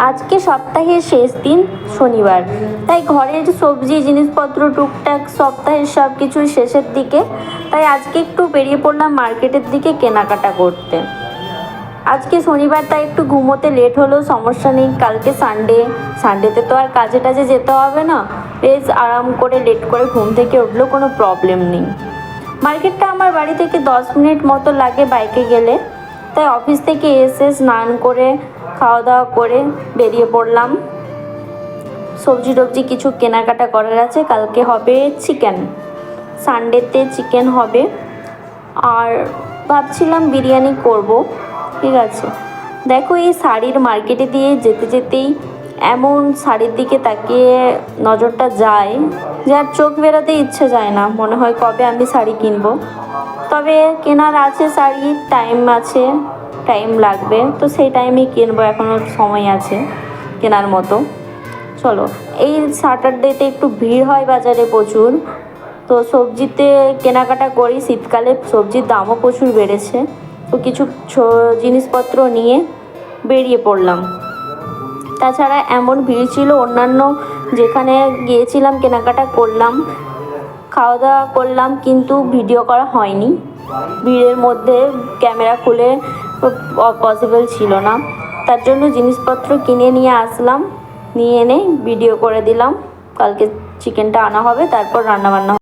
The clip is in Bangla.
আজকে সপ্তাহের শেষ দিন শনিবার, তাই ঘরের সবজি জিনিসপত্র টুকটাক সপ্তাহের সব কিছুর শেষের দিকে, তাই আজকে একটু বেরিয়ে পড়লাম মার্কেটের দিকে কেনাকাটা করতে। আজকে শনিবার তাই একটু ঘুমোতে লেট হলেও সমস্যা নেই, কালকে সানডেতে তো আর কাজে টাজে যেতে হবে না, বেশ আরাম করে লেট করে ঘুম থেকে উঠলেও কোনো প্রবলেম নেই। মার্কেটটা আমার বাড়ি থেকে 10 মিনিট মতো লাগে বাইকে গেলে, তাই অফিস থেকে এসে স্নান করে খাওয়া দাওয়া করে বেরিয়ে পড়লাম। সবজি টবজি কিছু কেনাকাটা করার আছে, কালকে হবে চিকেন, সানডেতে চিকেন হবে। আর ভাবছিলাম বিরিয়ানি করব, ঠিক আছে। দেখো এই শাড়ির মার্কেটে দিয়ে যেতে যেতেই এমন শাড়ির দিকে তাকিয়ে নজরটা যায় যে আর চোখ বেরোতে ইচ্ছে যায় না, মনে হয় কবে আমি শাড়ি কিনবো। তবে কেনার আছে শাড়ি, টাইম লাগবে, তো সেই টাইমেই কিনবো, এখনও সময় আছে কেনার মতো। চলো, এই স্যাটারডেতে একটু ভিড় হয় বাজারে প্রচুর, তো সবজিতে কেনাকাটা করি, শীতকালে সবজির দামও প্রচুর বেড়েছে, তো কিছু জিনিসপত্র নিয়ে বেরিয়ে পড়লাম। তাছাড়া এমন ভিড় ছিল, অন্যান্য যেখানে গিয়েছিলাম কেনাকাটা করলাম, খাওয়া দাওয়া করলাম, কিন্তু ভিডিও করা হয়নি, ভিড়ের মধ্যে ক্যামেরা খুলে পসিবল ছিল না। তার জন্য জিনিসপত্র কিনে নিয়ে আসলাম, নিয়ে এনে ভিডিও করে দিলাম। কালকে চিকেনটা আনা হবে, তারপর রান্নাবান্না